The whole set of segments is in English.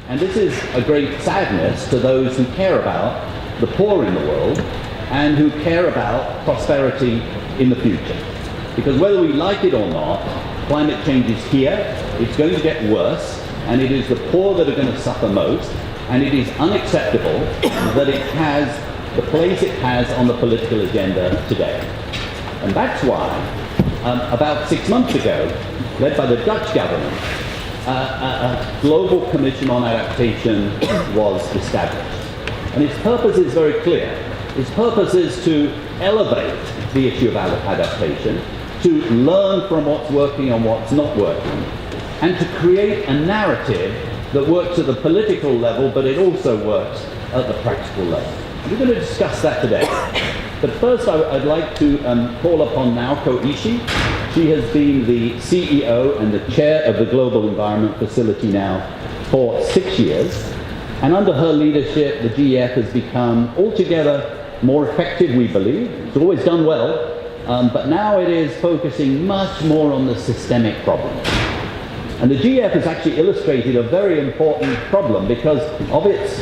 And this is a great sadness to those who care about the poor in the world and who care about prosperity in the future. Because whether we like it or not, climate change is here, it's going to get worse, and it is the poor that are going to suffer most, and it is unacceptable that it has the place it has on the political agenda today. And that's why, about 6 months ago, led by the Dutch government, a global commission on adaptation was established. And its purpose is very clear. Its purpose is to elevate the issue of adaptation, to learn from what's working and what's not working, and to create a narrative that works at the political level, but it also works at the practical level. We're going to discuss that today. But first I'd like to call upon Naoko Ishii. She has been the CEO and the chair of the Global Environment Facility now for 6 years. And under her leadership, the GEF has become altogether more effective, we believe. It's always done well, but now it is focusing much more on the systemic problems. And the GEF has actually illustrated a very important problem because of its,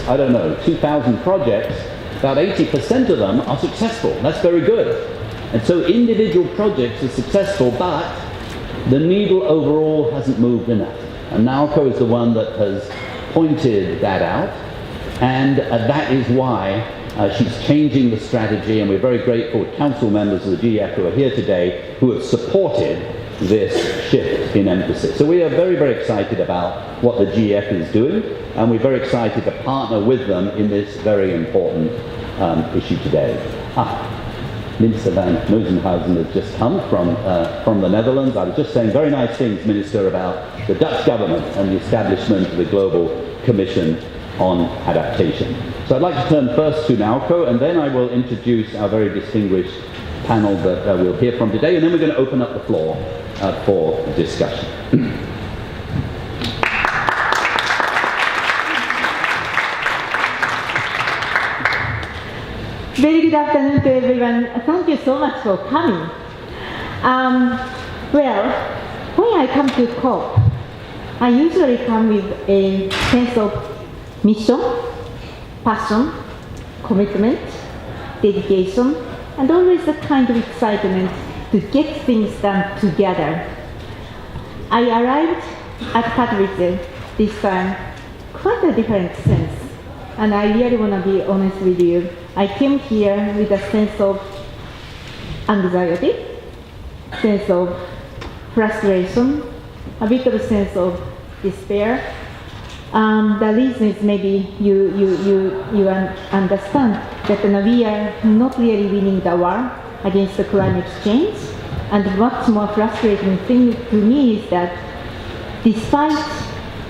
2,000 projects, about 80% of them are successful. That's very good. And so individual projects are successful, but the needle overall hasn't moved enough. And Naoko is the one that has pointed that out, and that is why she's changing the strategy, and we're very grateful to council members of the GEF who are here today who have supported this shift in emphasis. So we are very, very excited about what the GEF is doing, and we're very excited to partner with them in this very important issue today. Minister van Moosenhuizen has just come from the Netherlands. I was just saying very nice things, Minister, about the Dutch government and the establishment of the Global Commission on Adaptation. So I'd like to turn first to Naoko, and then I will introduce our very distinguished panel that we'll hear from today, and then we're going to open up the floor for discussion. Very good afternoon to everyone. Thank you so much for coming. Well, when I come to COP, I usually come with a sense of mission, passion, commitment, dedication, and always a kind of excitement to get things done together. I arrived at Katowice this time quite a different sense, and I really want to be honest with you. I came here with a sense of anxiety, sense of frustration, a bit of a sense of despair. The reason is maybe you understand that we are not really winning the war against the climate change. And what's more frustrating thing to me is that despite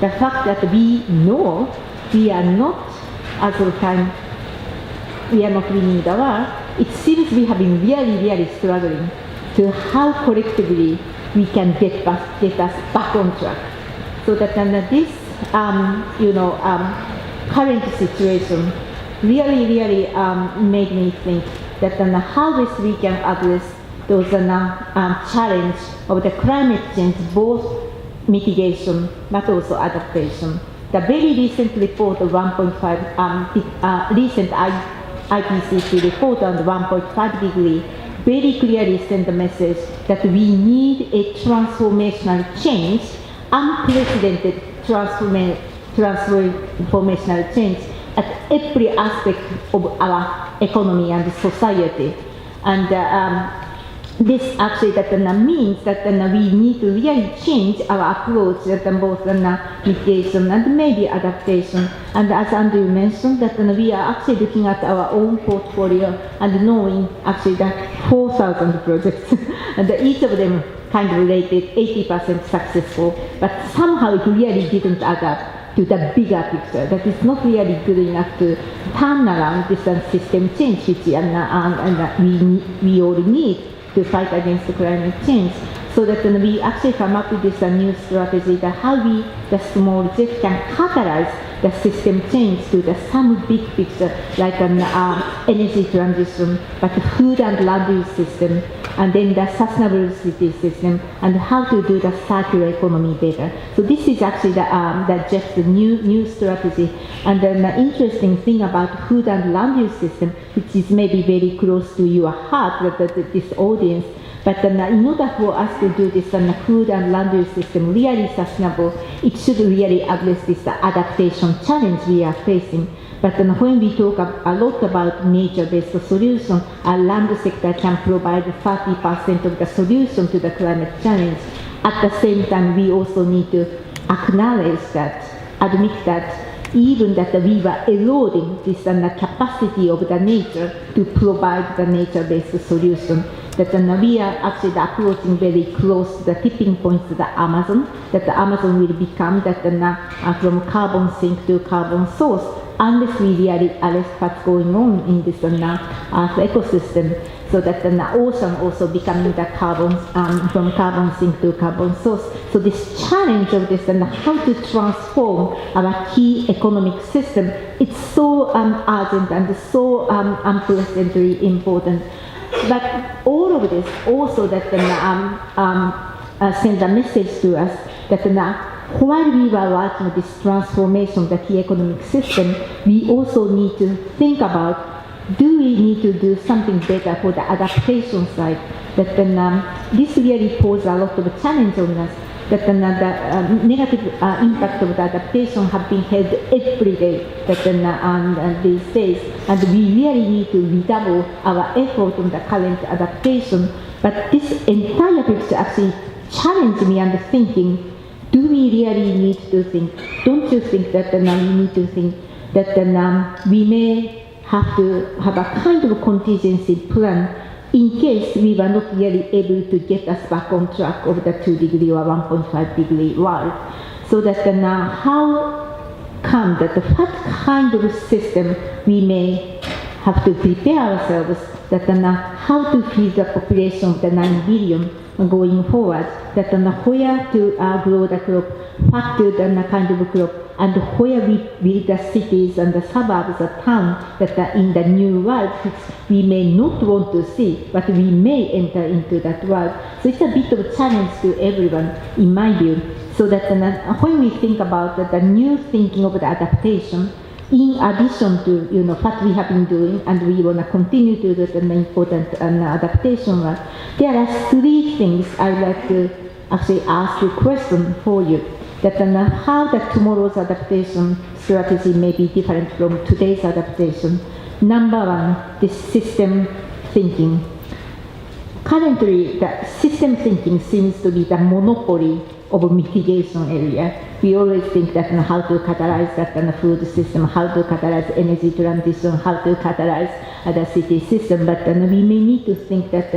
the fact that we know we are not, as of time, we are not winning the war, it seems we have been really struggling to how collectively we can get us back on track. So that this current situation really made me think that how best we can address those challenge of the climate change, both mitigation but also adaptation. The very recent report of 1.5, recent IPCC report on the 1.5 degree very clearly sent the message that we need a transformational change, unprecedented transformational change at every aspect of our economy and society. And this actually means that we need to really change our approach at both mitigation and maybe adaptation. And as Andrew mentioned, that we are actually looking at our own portfolio and knowing actually that 4,000 projects, and each of them kind of rated 80% successful, but somehow it really didn't add up to the bigger picture, that it's not really good enough to turn around this system change, which we all need to fight against the climate change. So that we actually come up with this new strategy that how we, the small GEF, can catalyze the system change to the some big picture, like an energy transition, but the food and land use system, and then the sustainable city system, and how to do the circular economy better. So this is actually the GEF's new strategy. And then the interesting thing about food and land use system, which is maybe very close to your heart, this audience, but in order for us to do this food and land use system really sustainable, it should really address this adaptation challenge we are facing. But when we talk a lot about nature-based solution, our land sector can provide 30% of the solution to the climate challenge. At the same time, we also need to acknowledge that, admit that, even that we were eroding this capacity of the nature to provide the nature-based solution. That we are actually approaching very close to the tipping point to the Amazon, that the Amazon will become that from carbon sink to carbon source, unless we really arrest what's going on in this Earth ecosystem. So that the ocean also becoming the carbon, from carbon sink to carbon source. So this challenge of this and how to transform our key economic system, it's so urgent and so unprecedentedly important. But all of this also that sends a message to us that while we were working this transformation of the key economic system, we also need to think about, do we need to do something better for the adaptation side? That this really poses a lot of challenge on us. That the negative impact of the adaptation have been held every day these days, and we really need to redouble our effort on the current adaptation. But this entire picture actually challenged me and thinking, do we really need to think? Don't you think that we need to think that we may have to have a kind of contingency plan in case we were not really able to get us back on track of the 2 degree or 1.5 degree world. So that how come that what kind of system we may have to prepare ourselves that how to feed the population of the 9 billion going forward, that where to grow the crop, what to the kind of crop, and where we build the cities and the suburbs, the town that in the new world, which we may not want to see, but we may enter into that world. So it's a bit of a challenge to everyone, in my view. So that when we think about the new thinking of the adaptation, in addition to what we have been doing, and we want to continue to do the important adaptation work, there are 3 things I'd like to actually ask a question for you. That how the tomorrow's adaptation strategy may be different from today's adaptation. Number 1, the system thinking. Currently, the system thinking seems to be the monopoly of mitigation area. We always think that how to catalyze that food system, how to catalyze energy transition, how to catalyze the city system, but we may need to think that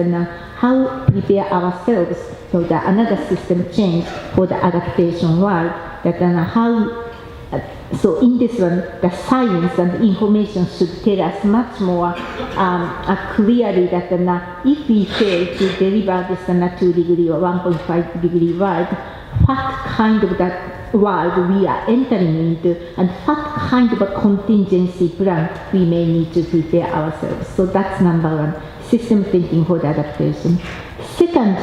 how prepare ourselves for the another system change for the adaptation world, that how so in this one, the science and information should tell us much more clearly that if we fail to deliver this 2 degree or 1.5 degree world, what kind of that world we are entering into, and what kind of a contingency plan we may need to prepare ourselves. So that's number 1, system thinking for the adaptation. Second,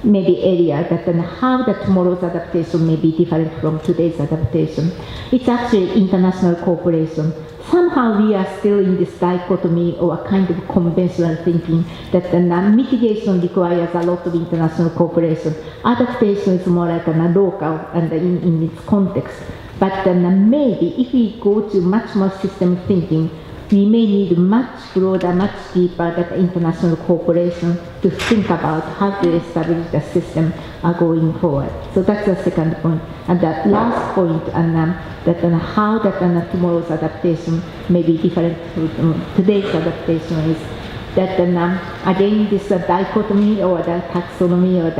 maybe area that how the tomorrow's adaptation may be different from today's adaptation. It's actually international cooperation. Somehow we are still in this dichotomy or a kind of conventional thinking that mitigation requires a lot of international cooperation. Adaptation is more like a local and in its context. But maybe if we go to much more system thinking, we may need much broader, much deeper international cooperation to think about how to establish the system going forward. So that's the second point. And the last point, how tomorrow's adaptation may be different from today's adaptation is that again this dichotomy or the taxonomy or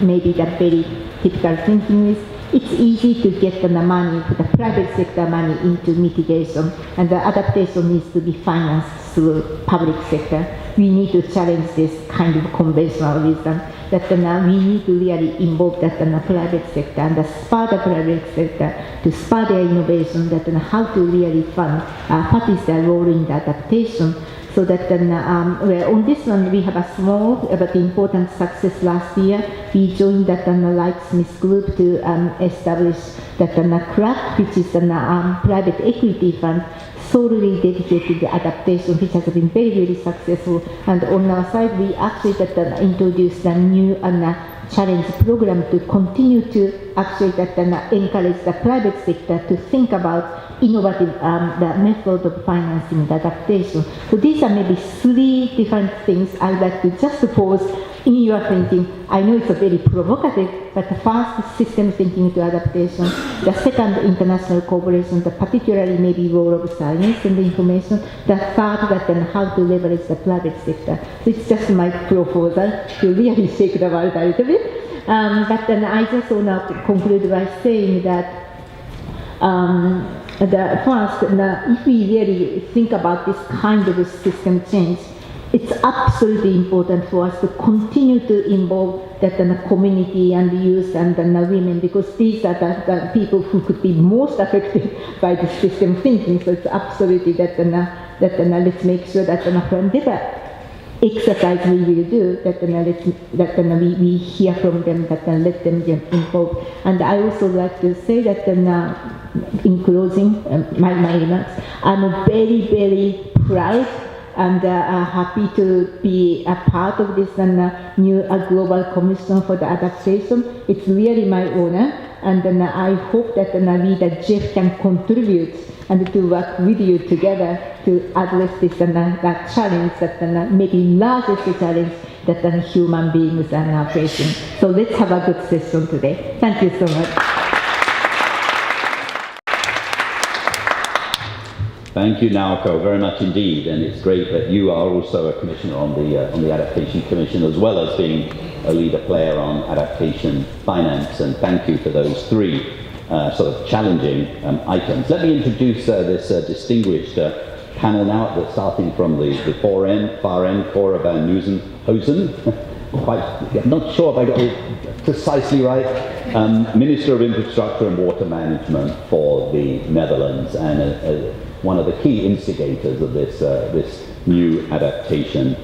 maybe the very typical thinking is it's easy to get the money, the private sector money into mitigation, and the adaptation needs to be financed through public sector. We need to challenge this kind of conventional wisdom. that we need to really involve that private sector and spur the private sector to spur their innovation, that how to really fund, what is their role in the adaptation. So that well, on this one we have a small but important success last year. We joined that Lightsmith group to establish that club, which is a private equity fund solely dedicated to adaptation, which has been very, very successful. And on our side, we actually introduced a new challenge program to continue to actually encourage the private sector to think about innovative the method of financing the adaptation. So these are maybe 3 different things I'd like to just pose in your thinking. I know it's a very provocative, but the first, system thinking to adaptation. The second, international cooperation, particularly maybe role of science and the information. The third, how to leverage the private sector. So it's just my proposal to really shake the world a little bit. But then I just want to conclude by saying that first, if we really think about this kind of system change, it's absolutely important for us to continue to involve that community and youth and women, because these are the people who could be most affected by the system thinking. So it's absolutely that let's make sure that whatever exercise we will do, we hear from them, let them get involved. And I also like to say that in closing my remarks, I'm very, very proud and happy to be a part of this new Global Commission for the Adaptation. It's really my honor, and I hope that we, the GEF, can contribute and to work with you together to address this that challenge, that maybe largest challenge that human beings are now facing. So let's have a good session today. Thank you so much. Thank you, Naoko, very much indeed, and it's great that you are also a commissioner on the Adaptation Commission, as well as being a leader player on adaptation finance, and thank you for those 3 sort of challenging items. Let me introduce this distinguished panel now, starting from the far end, Cora van Nieuwenhuizen. I'm not sure if I got it precisely right. Minister of Infrastructure and Water Management for the Netherlands, and one of the key instigators of this new Adaptation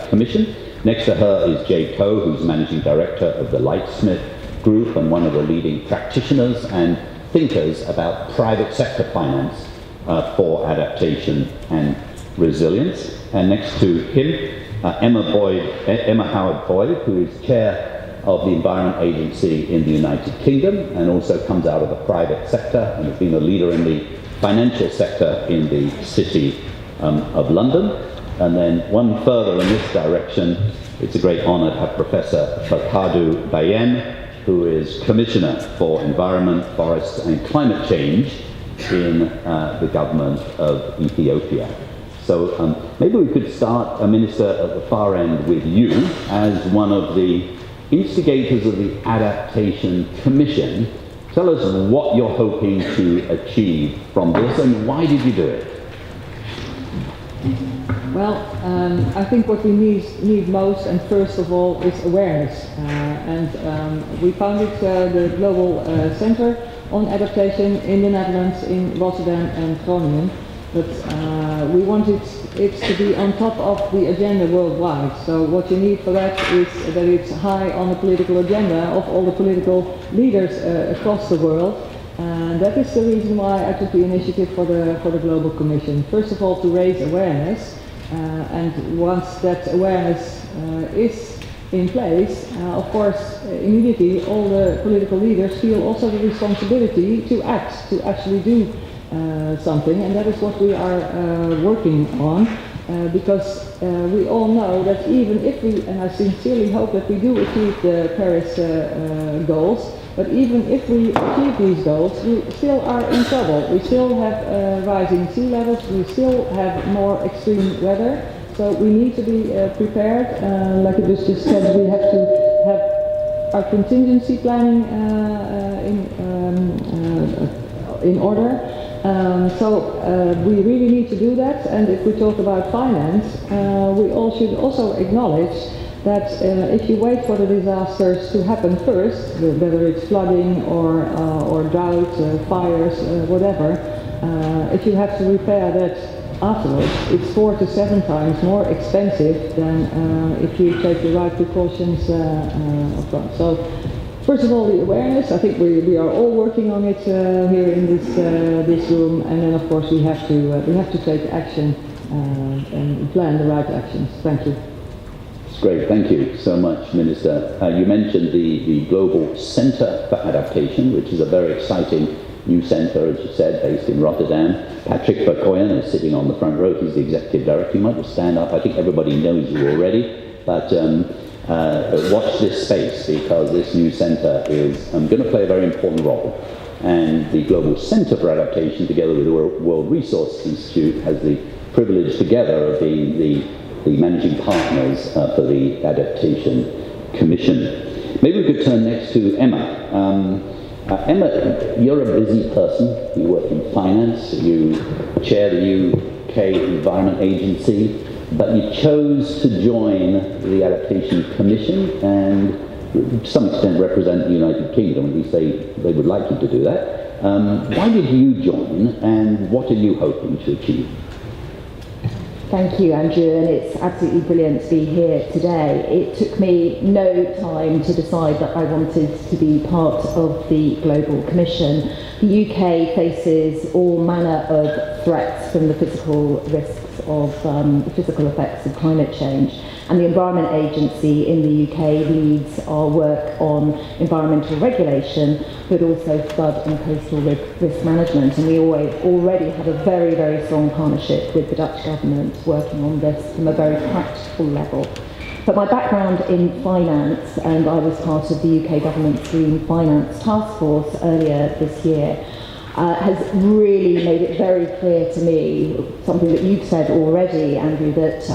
Commission. Next to her is Jay Coe, who's Managing Director of the Lightsmith Group and one of the leading practitioners and thinkers about private sector finance for adaptation and resilience. And next to him, Emma Howard-Boyd, who is Chair of the Environment Agency in the United Kingdom and also comes out of the private sector and has been a leader in the financial sector in the City of London. And then one further in this direction, it's a great honor to have Professor Fakadu Bayen, who is Commissioner for Environment, Forests and Climate Change in the government of Ethiopia. So maybe we could start, Minister, at the far end with you as one of the instigators of the Adaptation Commission. Tell us what you're hoping to achieve from this and why did you do it? Well, I think what we need most, and first of all, is awareness. We founded the Global Center on Adaptation in the Netherlands, in Rotterdam and Groningen. But we wanted it to be on top of the agenda worldwide. So what you need for that is that it's high on the political agenda of all the political leaders across the world. And that is the reason why I took the initiative for the Global Commission. First of all, to raise awareness. And once that awareness is in place, of course, immediately all the political leaders feel also the responsibility to act, to actually do something, and that is what we are working on, because we all know that even if we, and I sincerely hope that we do achieve the Paris goals, but even if we achieve these goals, we still are in trouble. We still have rising sea levels, we still have more extreme weather, so we need to be prepared. Like it was just said, we have to have our contingency planning in order. We really need to do that, and if we talk about finance, we all should also acknowledge that if you wait for the disasters to happen first, whether it's flooding or drought, fires, whatever, if you have to repair that afterwards, it's 4 to 7 times more expensive than if you take the right precautions upfront. So, first of all, the awareness. I think we are all working on it here in this room, and then of course we have to take action and plan the right actions. Thank you. It's great, thank you so much, Minister. You mentioned the Global Centre for Adaptation, which is a very exciting new centre, as you said, based in Rotterdam. Patrick Verkoyen is sitting on the front row. He's the Executive Director. You might just stand up. I think everybody knows you already, but watch this space, because this new centre is going to play a very important role. And the Global Centre for Adaptation, together with the World Resources Institute, has the privilege together of being the managing partners for the Adaptation Commission. Maybe we could turn next to Emma. Emma, you're a busy person. You work in finance, you chair the UK Environment Agency, but you chose to join the Adaptation Commission and to some extent represent the United Kingdom, at least they would like you to do that. Why did you join, and what are you hoping to achieve? Thank you, Andrew, and it's absolutely brilliant to be here today. It took me no time to decide that I wanted to be part of the Global Commission. The UK faces all manner of threats from the physical risks of the physical effects of climate change, and the Environment Agency in the UK leads our work on environmental regulation, but also flood and coastal risk management. And we already have a very, very strong partnership with the Dutch government working on this from a very practical level. But my background in finance, and I was part of the UK government's Green Finance Task Force earlier this year, has really made it very clear to me, something that you've said already, Andrew, that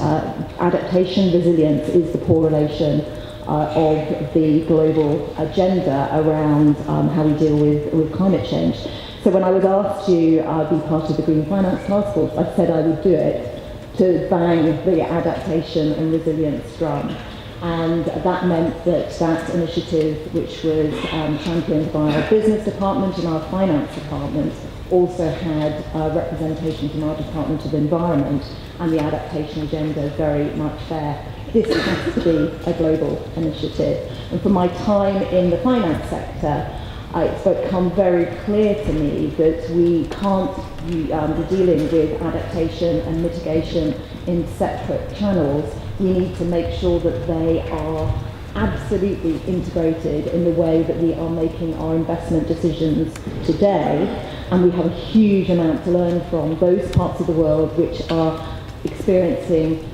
adaptation resilience is the correlation of the global agenda around how we deal with climate change. So when I was asked to be part of the Green Finance Task Force, I said I would do it to bang the adaptation and resilience drum. And that meant that initiative, which was championed by our business department and our finance department, also had representation from our Department of Environment, and the adaptation agenda is very much there. This has to be a global initiative. And from my time in the finance sector, it's become very clear to me that we can't be dealing with adaptation and mitigation in separate channels. We need to make sure that they are absolutely integrated in the way that we are making our investment decisions today, and we have a huge amount to learn from those parts of the world which are experiencing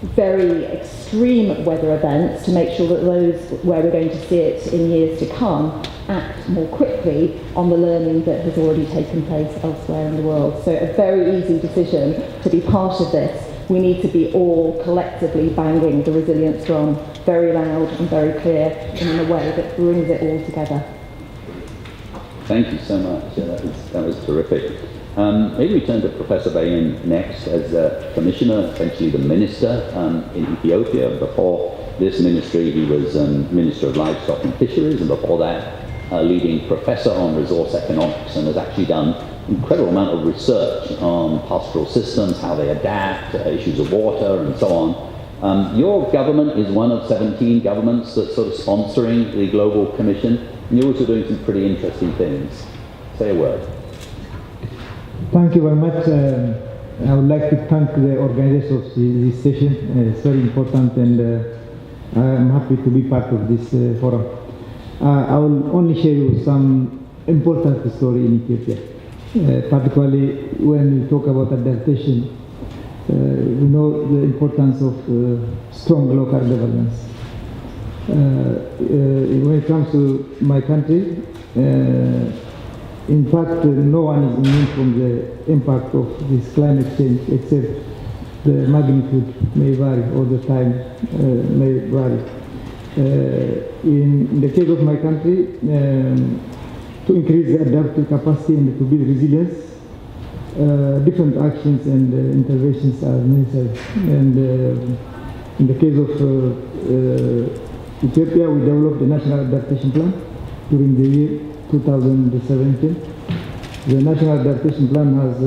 very extreme weather events, to make sure that those where we're going to see it in years to come act more quickly on the learning that has already taken place elsewhere in the world. So a very easy decision to be part of this. We need to be all collectively banging the resilience drum very loud and very clear, in a way that brings it all together. Thank you so much. That was terrific. Maybe we turn to Professor Bayen next as Commissioner, essentially the Minister in Ethiopia. Before this ministry, he was Minister of Livestock and Fisheries, and before that, leading Professor on Resource Economics, and has actually done an incredible amount of research on pastoral systems, how they adapt, issues of water, and so on. Your government is one of 17 governments that's sort of sponsoring the Global Commission, and you're also doing some pretty interesting things. Say a word. Thank you very much. I would like to thank the organizers of this session. It's very important, and I'm happy to be part of this forum. I will only share you some important story in Ethiopia, particularly when we talk about adaptation. We know the importance of strong local governance. When it comes to my country, in fact, no one is immune from the impact of this climate change, except the magnitude may vary, or the time may vary. In the case of my country, to increase the adaptive capacity and to build resilience, different actions and interventions are necessary. And In the case of Ethiopia, we developed a national adaptation plan during the year 2017. The national adaptation plan has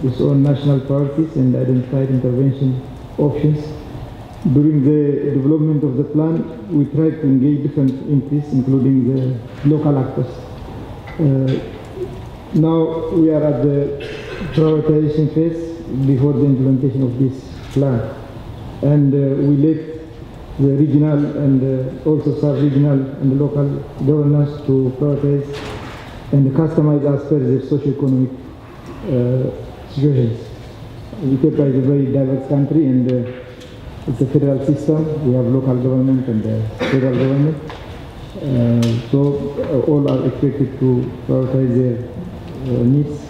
its own national priorities and identified intervention options. During the development of the plan, we tried to engage different entities, including the local actors. Now we are at the prioritization phase before the implementation of this plan. And we let the regional and also sub-regional and local governance to prioritize and customize as per their socio-economic situations. Ethiopia is a very diverse country, and it's a federal system. We have local government and federal government. So all are expected to prioritize their needs.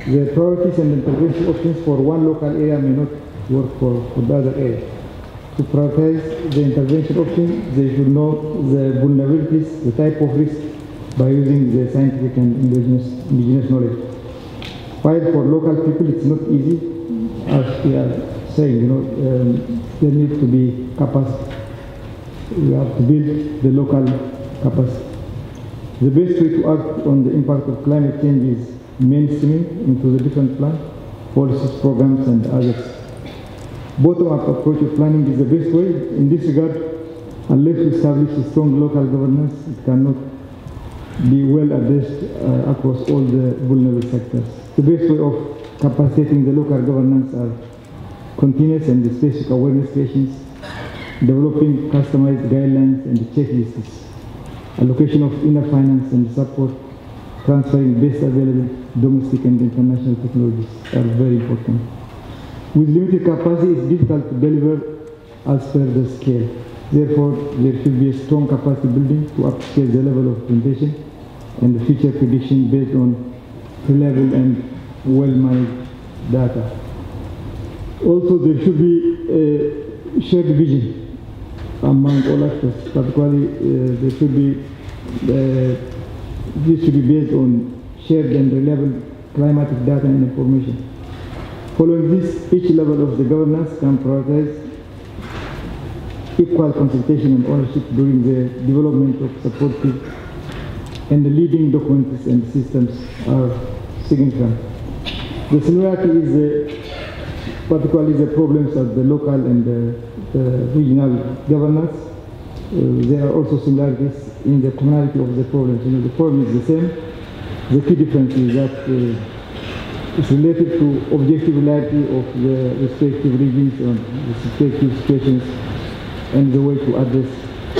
The priorities and intervention options for one local area may not work for the other area. To prioritize the intervention options, they should know the vulnerabilities, the type of risk, by using the scientific and indigenous knowledge. While for local people it's not easy, as we are saying, there needs to be capacity. We have to build the local capacity. The best way to act on the impact of climate change is mainstreaming into the different plans, policies, programs, and others. Bottom-up approach of planning is the best way. In this regard, unless we establish a strong local governance, it cannot be well addressed across all the vulnerable sectors. The best way of capacitating the local governance are continuous and specific awareness creations, developing customized guidelines and checklists, allocation of inner finance and support, transferring best available domestic and international technologies are very important. With limited capacity, it's difficult to deliver as per the scale. Therefore, there should be a strong capacity building to upscale the level of implementation and the future prediction based on reliable and well-managed data. Also, there should be a shared vision among all actors. Particularly, this should be based on shared and reliable climatic data and information. Following this, each level of the governance can prioritize equal consultation and ownership during the development of supportive and the leading documents and systems are significant. The similarity is particularly the problems of the local and the regional governance. There are also similarities in the commonality of the problems. The problem is the same. The key difference is that it's related to objective reality of the respective regions and the respective situations and the way to address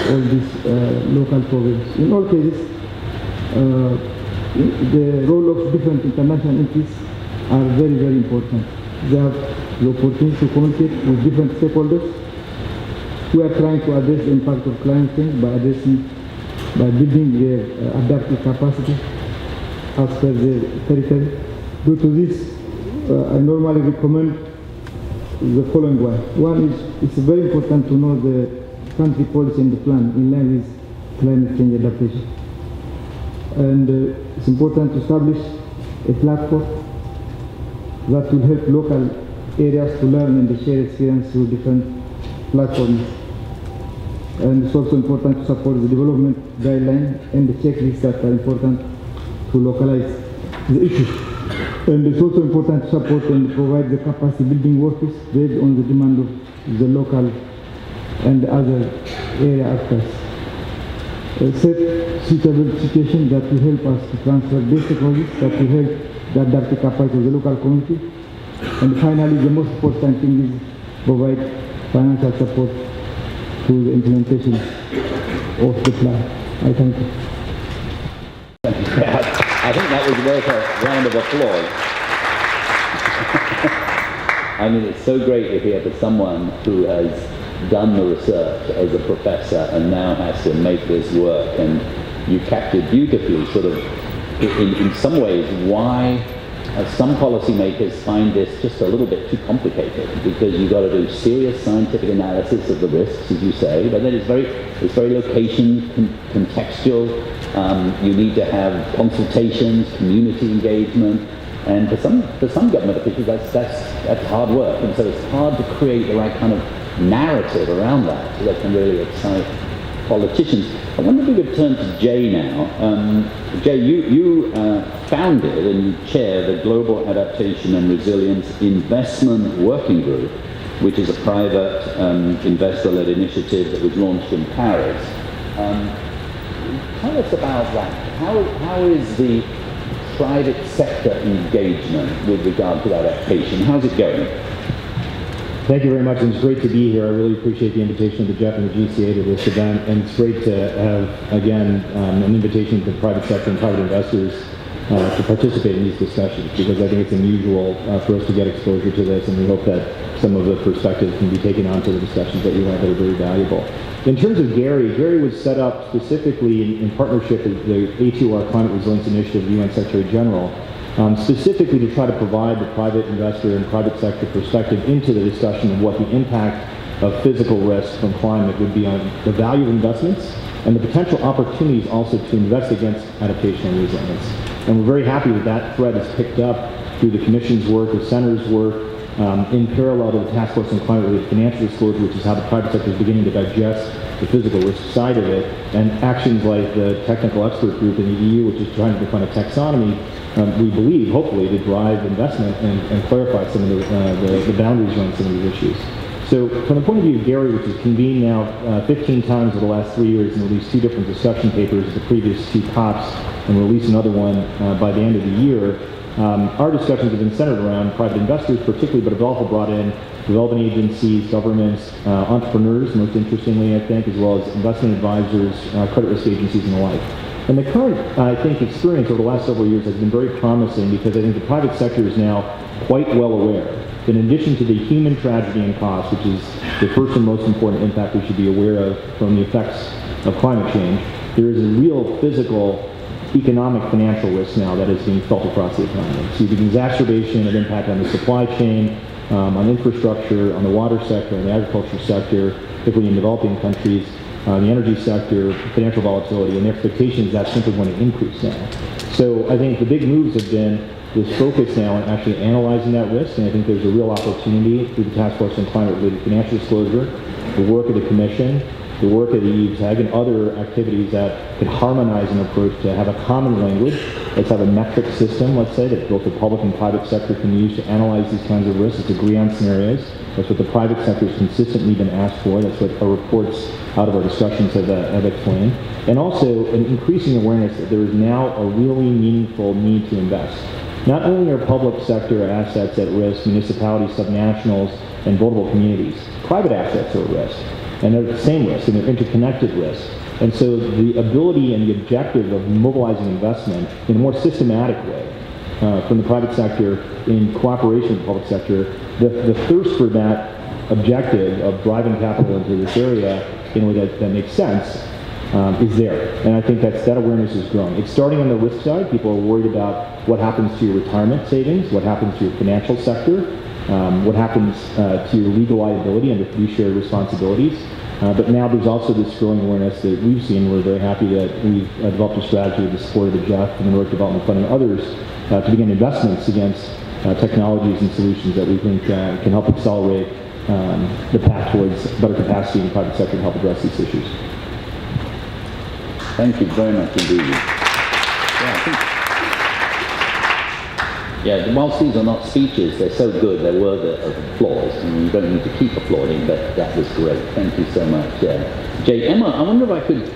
all these local problems. In all cases, the role of different international entities are very, very important. They have the opportunity to communicate with different stakeholders. We are trying to address the impact of climate change by building their adaptive capacity as per the territory. Due to this, I normally recommend the following one. One is, it's very important to know the country policy and the plan in line with climate change adaptation. And it's important to establish a platform that will help local areas to learn and share experience through different platforms. And it's also important to support the development guidelines and the checklists that are important to localize the issues. And it's also important to support and provide the capacity building workers based on the demand of the local and other area actors. Set suitable situations that will help us to transfer best technologies that will help the adaptive capacity of the local community. And finally, the most important thing is provide financial support to the implementation of the plan. I thank you. I think that was worth a round of applause. I mean, it's so great to hear for someone who has done the research as a professor and now has to make this work. And you captured beautifully, sort of, in some ways, why some policymakers find this just a little bit too complicated, because you've got to do serious scientific analysis of the risks, as you say, but then it's very location contextual. You need to have consultations, community engagement, and for some government officials that's hard work, and so it's hard to create the right kind of narrative around that so that can really excite politicians. I wonder if we could turn to Jay now. Jay, you founded and you chair the Global Adaptation and Resilience Investment Working Group, which is a private investor-led initiative that was launched in Paris. Tell us about that. How is the private sector engagement with regard to adaptation? How's it going? Thank you very much, and it's great to be here. I really appreciate the invitation of the GEF and the GCA to this event, and it's great to have, again, an invitation to the private sector and private investors to participate in these discussions, because I think it's unusual for us to get exposure to this, and we hope that some of the perspectives can be taken onto the discussions that you have that are very valuable. In terms of Gary was set up specifically in partnership with the A2R Climate Resilience Initiative, the UN Secretary General, specifically to try to provide the private investor and private sector perspective into the discussion of what the impact of physical risk from climate would be on the value of investments and the potential opportunities also to invest against adaptation and resilience. And we're very happy that that thread is picked up through the Commission's work, the Center's work, in parallel to the Task Force on Climate-Related Financial Disclosure, which is how the private sector is beginning to digest the physical risk side of it, and actions like the Technical Expert Group in the EU, which is trying to define a taxonomy, we believe, hopefully, to drive investment and clarify some of the boundaries around some of these issues. So from the point of view of Gary, which is convened now 15 times over the last 3 years and released 2 different discussion papers at the previous 2 COPs, and release another one by the end of the year, our discussions have been centered around private investors particularly, but have also brought in development agencies, governments, entrepreneurs, most interestingly, I think, as well as investment advisors, credit risk agencies, and the like. And the current, I think, experience over the last several years has been very promising, because I think the private sector is now quite well aware that in addition to the human tragedy and cost, which is the first and most important impact we should be aware of from the effects of climate change, there is a real physical, economic, financial risk now that is being felt across the economy. So you get an exacerbation of impact on the supply chain, on infrastructure, on the water sector, on the agriculture sector, particularly in developing countries, the energy sector, financial volatility, and the expectation is that's simply going to increase now. So I think the big moves have been this focus now on actually analyzing that risk, and I think there's a real opportunity through the Task Force on Climate-Related Financial Disclosure, the work of the Commission, the work of the EU TAG, and other activities that could harmonize an approach to have a common language. Let's have a metric system, let's say, that both the public and private sector can use to analyze these kinds of risks. Let's agree on scenarios. That's what the private sector has consistently been asked for. That's what our reports out of our discussions have explained. And also an increasing awareness that there is now a really meaningful need to invest. Not only are public sector assets at risk, municipalities, subnationals, and vulnerable communities, private assets are at risk. And they're the same risk, and they're interconnected risks. And so the ability and the objective of mobilizing investment in a more systematic way from the private sector in cooperation with the public sector, the thirst for that objective of driving capital into this area in a way that makes sense is there. And I think that awareness is growing. It's starting on the risk side. People are worried about what happens to your retirement savings, what happens to your financial sector, what happens to your legal liability under fiduciary responsibilities. But now there's also this growing awareness that we've seen. We're very happy that we've developed a strategy with the support of the GEF and the Nordic Development Fund and others to begin investments against technologies and solutions that we think can help accelerate the path towards better capacity in the private sector to help address these issues. Thank you very much indeed. Whilst these are not speeches, they're so good, they're worthy of applause, and you don't need to keep applauding, but that was great. Thank you so much. Jay, Emma, I wonder if I could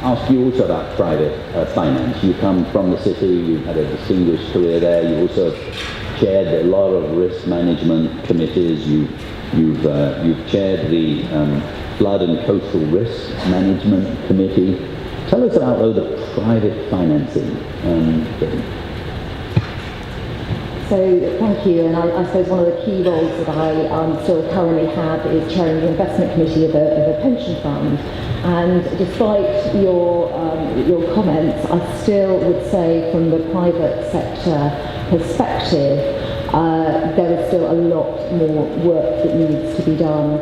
ask you also about private finance. You come from the city, you've had a distinguished career there, you also chaired a lot of risk management committees, you've chaired the Flood and Coastal Risk Management Committee. Tell us about the private financing. So thank you, and I suppose one of the key roles that I still currently have is chairing the investment committee of a pension fund. And despite your comments, I still would say from the private sector perspective, there is still a lot more work that needs to be done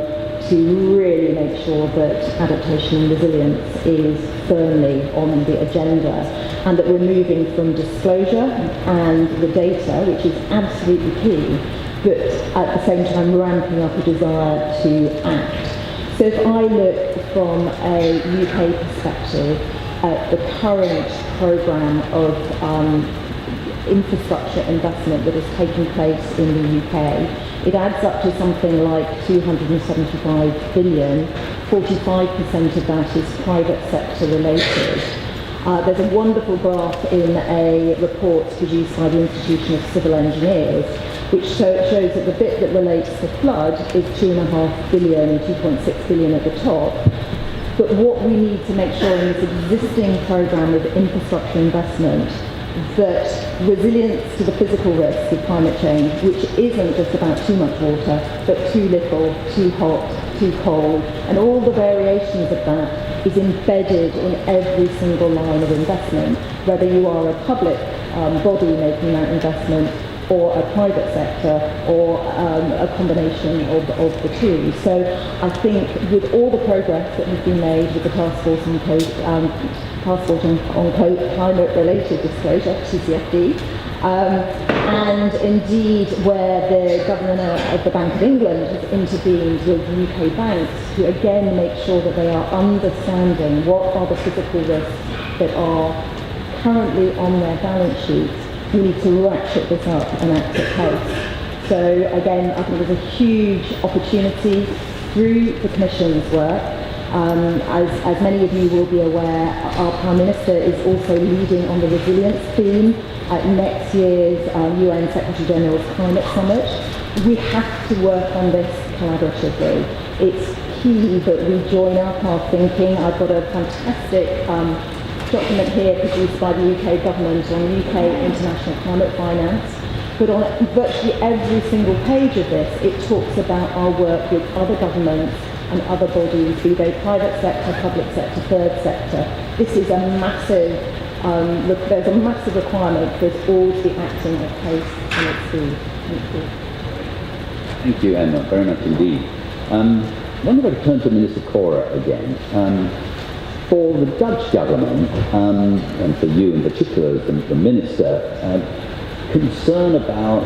to really make sure that adaptation and resilience is firmly on the agenda, and that we're moving from disclosure and the data, which is absolutely key, but at the same time ramping up a desire to act. So if I look from a UK perspective at the current programme of infrastructure investment that is taking place in the UK, it adds up to something like 275 billion. 45% of that is private sector related. There's a wonderful graph in a report produced by the Institution of Civil Engineers, which shows that the bit that relates to flood is 2.5 billion, 2.6 billion at the top. But what we need to make sure in this existing programme of infrastructure investment, that resilience to the physical risks of climate change, which isn't just about too much water, but too little, too hot, too cold, and all the variations of that is embedded in every single line of investment, whether you are a public body making that investment or a private sector or a combination of the two. So I think with all the progress that has been made with the Task Force on Climate-Related Disclosure, TCFD, and indeed where the Governor of the Bank of England has intervened with UK banks to again make sure that they are understanding what are the physical risks that are currently on their balance sheets. We need to ratchet this up and act at pace. So again, I think there's a huge opportunity through the Commission's work. As many of you will be aware, our Prime Minister is also leading on the resilience theme at next year's UN Secretary General's Climate Summit. We have to work on this collaboratively. It's key that we join up our thinking. I've got a fantastic document here produced by the UK government on UK international climate finance. But on virtually every single page of this, it talks about our work with other governments and other bodies, be they private sector, public sector, third sector. This is a massive, there's a massive requirement for us all to be acting at pace and at speed. Thank you. Thank you, Emma, very much indeed. I wonder if I could turn to Minister Cora again. For the Dutch government, and for you in particular as the Minister, concern about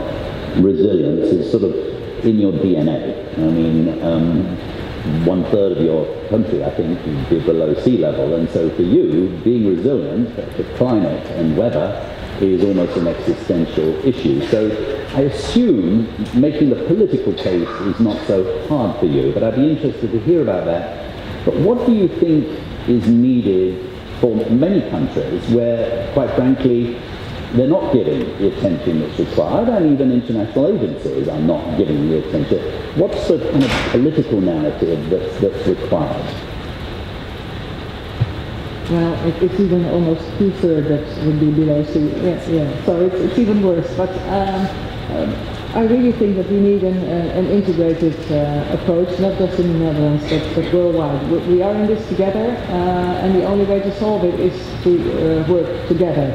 resilience is sort of in your DNA. I mean, 1/3 of your country, I think, would be below sea level, and so for you, being resilient to climate and weather is almost an existential issue. So I assume making the political case is not so hard for you, but I'd be interested to hear about that. But what do you think is needed for many countries where, quite frankly, they're not giving the attention that's required, and even international agencies are not giving the attention? What's the kind of political narrative that's required? Well, it's even almost 2/3 that would be below sea. Yeah. So it's even worse. But I really think that we need an integrated approach, not just in the Netherlands, but worldwide. We are in this together, and the only way to solve it is to work together.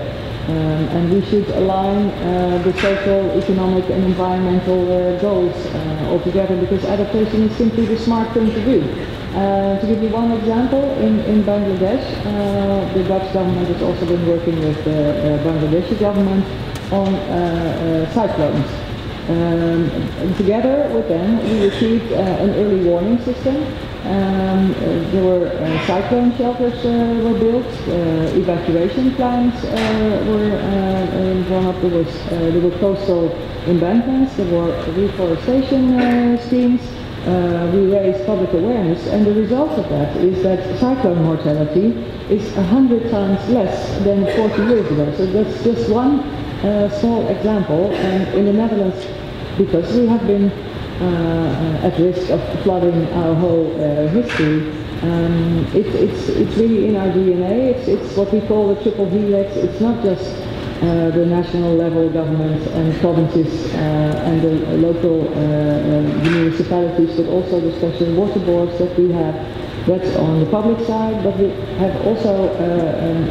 And we should align the social, economic and environmental goals altogether, because adaptation is simply the smart thing to do. To give you one example, in Bangladesh, the Dutch government has also been working with the Bangladeshi government on cyclones. Together with them, we achieved an early warning system. There were cyclone shelters were built, evacuation plans were drawn up. There were coastal embankments, there were reforestation schemes. We raised public awareness, and the result of that is that cyclone mortality is 100 times less than 40 years ago. So that's just one small example. And in the Netherlands, because we have been at risk of flooding our whole history, it's really in our DNA. It's what we call the triple helix. It's not just the national level government and provinces and the local municipalities, but also the special water boards that we have. That's on the public side, but we have also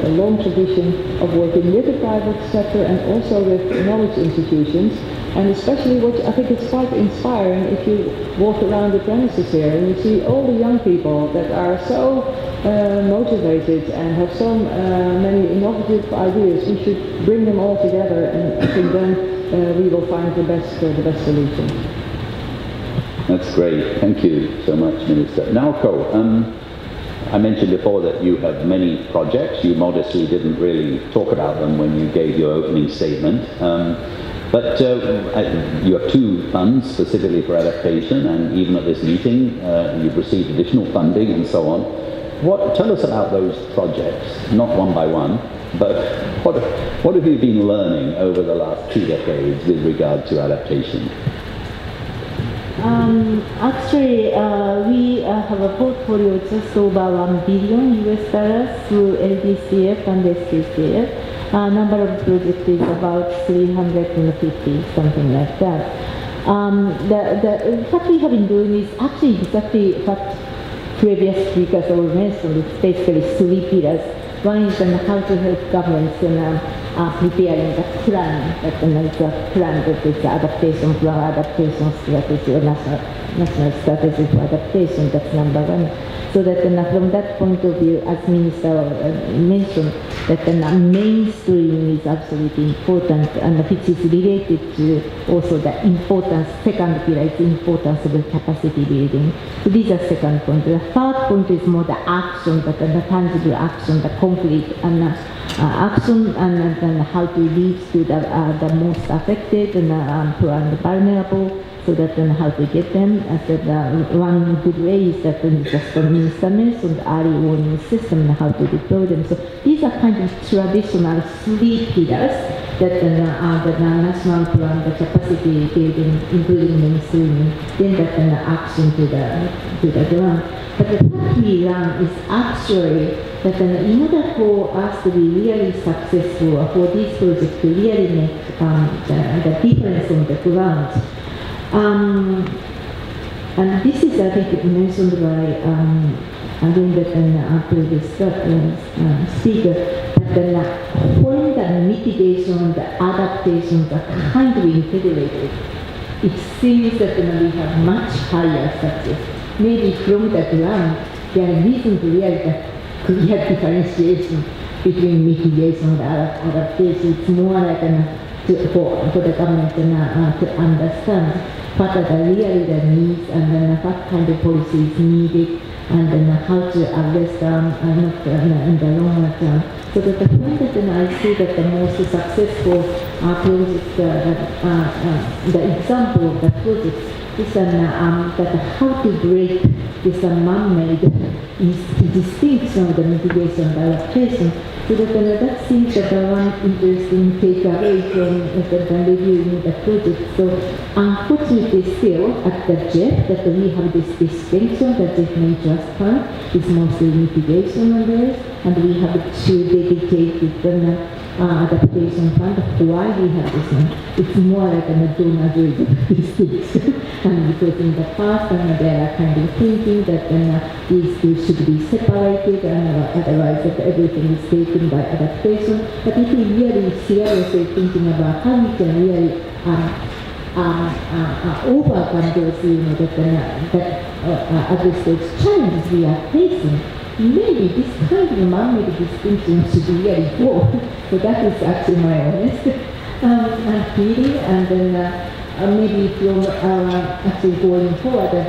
a long tradition of working with the private sector and also with knowledge institutions. And especially what I think it's quite inspiring if you walk around the premises here and you see all the young people that are so motivated and have so many innovative ideas. We should bring them all together, and I think then we will find the best solution. That's great. Thank you so much, Minister. Naoko, I mentioned before that you have many projects. You modestly didn't really talk about them when you gave your opening statement. But you have 2 funds specifically for adaptation, and even at this meeting, you've received additional funding and so on. Tell us about those projects, not one by one, but what have you been learning over the last 2 decades with regard to adaptation? Actually, we have a portfolio just over $1 billion US through LDCF and STCF. Number of projects is about 350, something like that. What we have been doing is actually exactly what previous speakers already mentioned. It's basically 3 pillars. One is how to help governments in preparing the plan, it's a plan that is adaptation plan, adaptation strategy, or national strategy for adaptation. That's number 1. So that from that point of view, as Minister mentioned, that mainstream is absolutely important, and which is related to also the importance, second pillar is the importance of the capacity building. So these are second point. The third point is more the action, but the tangible action, the concrete action, and how to reach to the most affected and poor and vulnerable. So that how to get them. I said one good way is that just the Minister mentioned early warning system and how to deploy them. So these are kind of traditional 3 pillars that the national plan, the capacity building, including mainstreaming, then that action to the ground. But what we learn is actually that in order for us to be really successful, for these projects to really make the difference on the ground. And this is, I think, mentioned by again the previous speaker, that when the mitigation, the adaptations are kind of integrated, it seems that we have much higher success. Maybe from the ground, there are reasons to realize clear differentiation between mitigation and adaptation. It's more like for the government to understand what are really the needs, and then what kind of policy is needed, and then how to address them in the longer term. So that the point that I see that the most successful projects, the example of the projects is that how to break this man-made distinction of the mitigation and adaptation. So that seems that the one interesting takeaway from the reviewing the project. So unfortunately still at the GEF that we have this distinction that GEF Main Trust Fund is mostly mitigation on this, and we have 2 dedicated adaptation fund. Why we have this one? It's more like a donor-driven distinction. And because in the past there are kind of thinking that these 2 should be separated, and otherwise that everything is taken by adaptation. But if we really seriously thinking about how we can really overcome those, address those challenges we are facing, maybe this kind of man-made distinction should be really broad. So that is actually my honest feeling, and then maybe from actually going forward and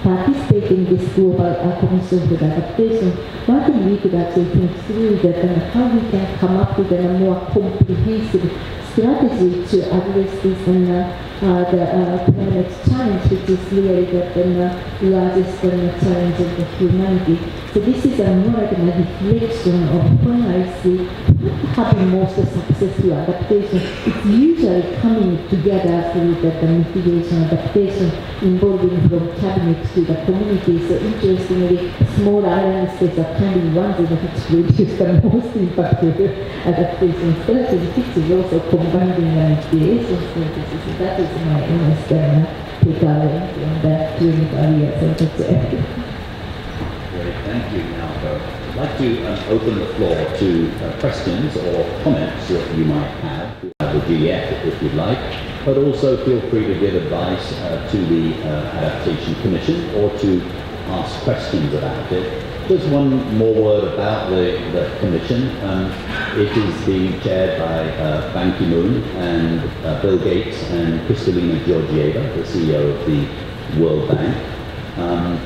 participating in this global commission for adaptation, one thing we could actually think through that how we can come up with a more comprehensive strategy to address this and the climate challenge, which is really the largest challenge of the humanity. So this is a more like a reflection of when I see having most successful adaptation. It's usually coming together through the mitigation adaptation, involving from cabinet to the community. So interestingly, small island states are kind of ones which produce the most impactful adaptation strategy, which is also combining the mitigation strategy. So that is my honest takeaway from the 25 years of the GEF. Great, thank you, Naoko. I'd like to open the floor to questions or comments that you might have. the GEF if you'd like, but also feel free to give advice to the Adaptation Commission or to ask questions about it. Just one more word about the Commission. It is being chaired by Ban Ki-moon and Bill Gates and Kristalina Georgieva, the CEO of the World Bank.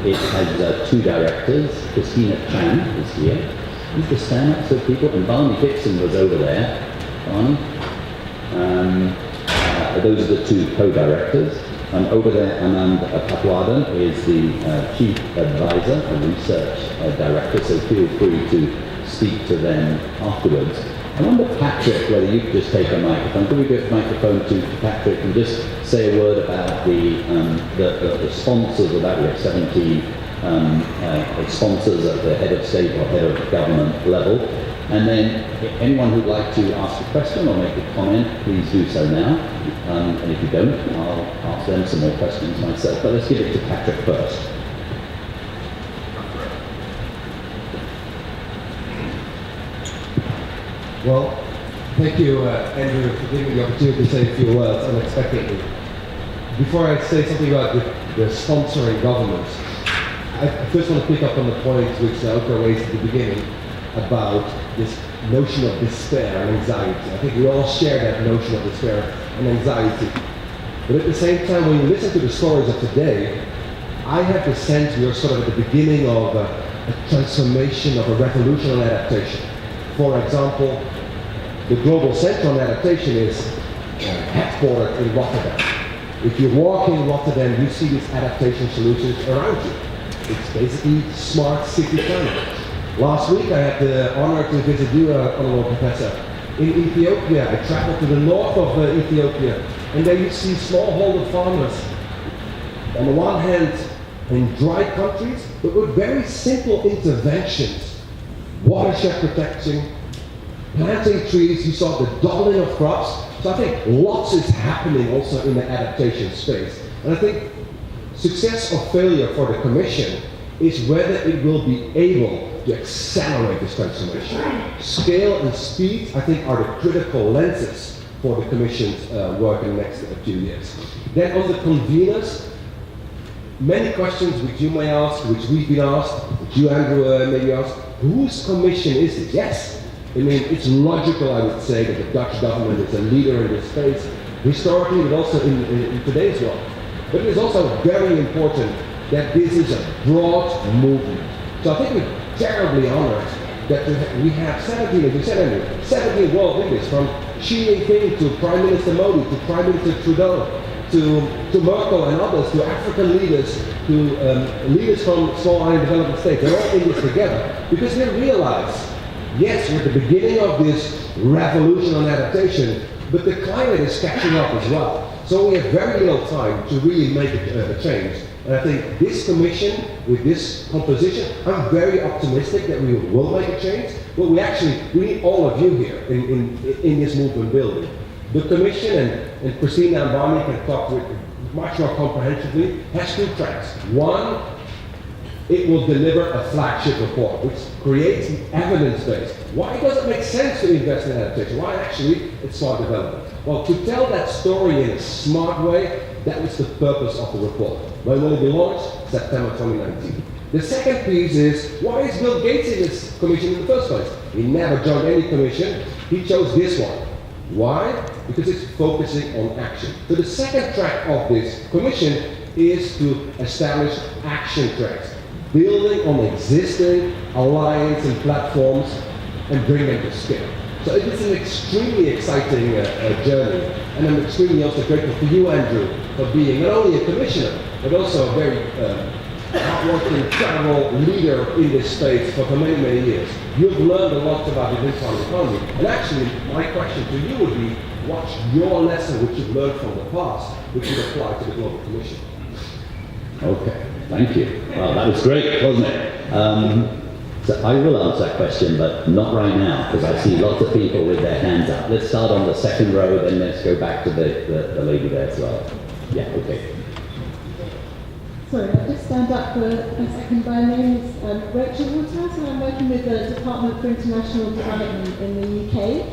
It has two directors. Christina Chan is here. You just stand up so people, and Barney Dixon was over there. Barney. Those are the two co-directors. Over there, Anand Patwadan is the Chief Advisor and Research Director, so feel free to speak to them afterwards. I wonder, Patrick, whether you could just take a microphone. Could we get a microphone to Patrick and just say a word about the sponsors of that? We have 17 sponsors at the head of state or head of government level. And then anyone who'd like to ask a question or make a comment, please do so now. And if you don't, I'll ask them some more questions myself. But let's give it to Patrick first. Well, thank you, Andrew, for giving me the opportunity to say a few words unexpectedly. Before I say something about the sponsoring governments, I first want to pick up on the point which Oka raised at the beginning about this notion of despair and anxiety. I think we all share that notion of despair and anxiety. But at the same time, when you listen to the stories of today, I have the sense we are sort of at the beginning of a transformation, of a revolution on adaptation. For example, the Global Center on Adaptation is headquartered in Rotterdam. If you walk in Rotterdam, you see these adaptation solutions around you. It's basically smart city planning. Last week I had the honor to visit you, Honorable Professor, in Ethiopia. I traveled to the north of Ethiopia, and there you see smallholder farmers, on the one hand in dry countries, but with very simple interventions. Watershed protection, planting trees, you saw the doubling of crops. So I think lots is happening also in the adaptation space. And I think success or failure for the Commission is whether it will be able to accelerate this transformation. Scale and speed, I think, are the critical lenses for the Commission's work in the next few years. Then on the conveners, many questions which you may ask, which we've been asked, which you, Andrew, maybe asked, whose Commission is it? Yes, I mean, it's logical, I would say, that the Dutch government is a leader in this space, historically, but also in today's world. But it is also very important that this is a broad movement. So I think we're terribly honored that we have 17, as you said, Andrew, 17 world leaders, from Xi Jinping to Prime Minister Modi, to Prime Minister Trudeau, to Merkel and others, to African leaders, to leaders from small island developing states. They're all in this together because they realize, yes, we're at the beginning of this revolution on adaptation, but the climate is catching up as well. So we have very little time to really make a change. And I think this Commission, with this composition, I'm very optimistic that we will make a change, but we need all of you here in this movement building. The Commission, and Christina and Barney can talk much more comprehensively, has two tracks. One, it will deliver a flagship report, which creates the evidence base. Why does it make sense to invest in adaptation? Why actually it's smart development? Well, to tell that story in a smart way, that was the purpose of the report. When will it be launched? September 2019. The second piece is, why is Bill Gates in this commission in the first place? He never joined any commission. He chose this one. Why? Because it's focusing on action. So the second track of this commission is to establish action tracks, building on existing alliance and platforms and bring them to scale. So it is an extremely exciting journey, and I'm extremely also grateful for you, Andrew, for being not only a commissioner, but also a very hardworking, incredible leader in this space for many, many years. You've learned a lot about the digital economy, and actually, my question to you would be, what's your lesson which you've learned from the past, which you apply to the Global Commission? Okay, thank you. Well, that was great, wasn't it? So I will answer that question, but not right now, because I see lots of people with their hands up. Let's start on the second row, then let's go back to the lady there as well. Yeah, okay. Sorry, I'll just stand up for a second. My name is Rachel Woodhouse, and I'm working with the Department for International Development in the UK.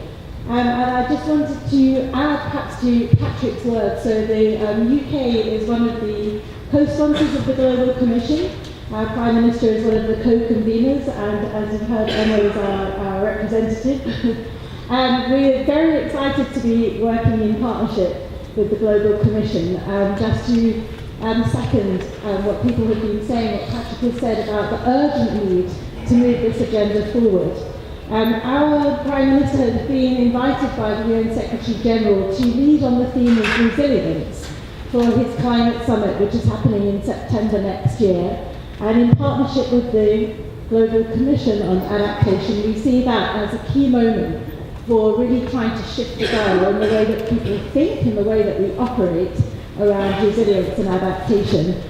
And I just wanted to add perhaps to Patrick's words. So the UK is one of the co-sponsors of the Global Commission. Our Prime Minister is one of the co-conveners, and as you've heard, Emma is our representative. And we're very excited to be working in partnership with the Global Commission. Just to second what people have been saying, what Patrick has said about the urgent need to move this agenda forward. Our Prime Minister has been invited by the UN Secretary General to lead on the theme of resilience for his climate summit, which is happening in September next year. And in partnership with the Global Commission on Adaptation, we see that as a key moment for really trying to shift the dial in the way that people think and the way that we operate around resilience and adaptation.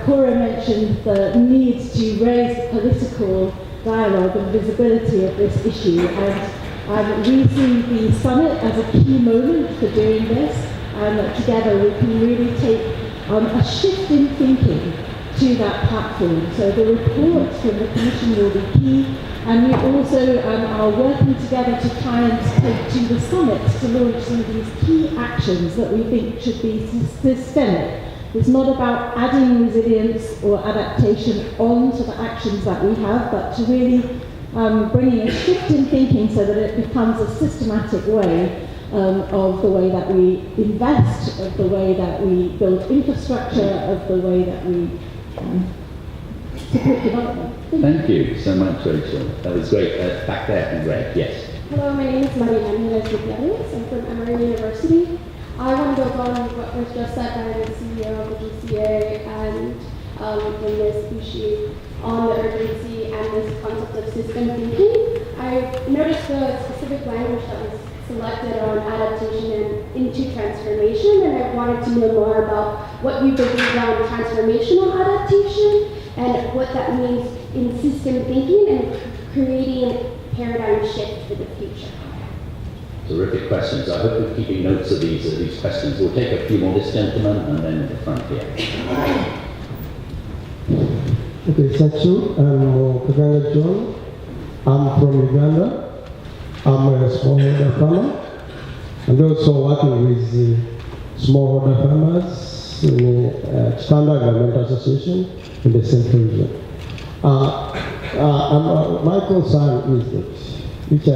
Cora mentioned the need to raise political dialogue and visibility of this issue, and we see the summit as a key moment for doing this, and together we can really take a shift in thinking to that platform. So the reports from the Commission will be key, and we also are working together to try and take to the summit to launch some of these key actions that we think should be systemic. It's not about adding resilience or adaptation onto the actions that we have, but to really bringing a shift in thinking so that it becomes a systematic way of the way that we invest, of the way that we build infrastructure, of the way that we support development. Thank you so much, Rachel. That was great. Back there, and great. Yes. Hello, my name is Marina Gutierrez. I'm from Emory University. I want to build on what was just said by the CEO of the GCA and from Ms. Bushi on the urgency and this concept of system thinking. I noticed the specific language that was selected on adaptation and into transformation, and I wanted to know more about what you believe around transformational adaptation and what that means in system thinking and creating paradigm shift for the future. Terrific questions. I hope you're keeping notes of these questions. We'll take a few more, this gentleman, and then in the front here. Okay, thank you. I'm Kaganga John. I'm from Uganda. I'm a smallholder farmer, and also working with smallholder farmers in a Standard Government Association in the Central Region. My concern is that which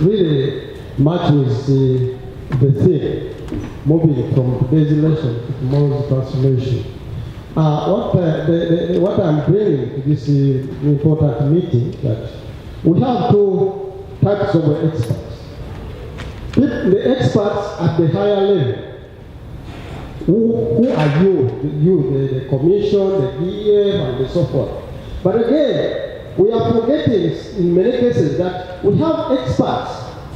really match with the theme, moving from today's election to tomorrow's transformation. What I'm bringing to this important meeting that we have two types of experts. The experts at the higher level, who are you, the commission, the GEF, and so forth. But again, we are forgetting in many cases that we have experts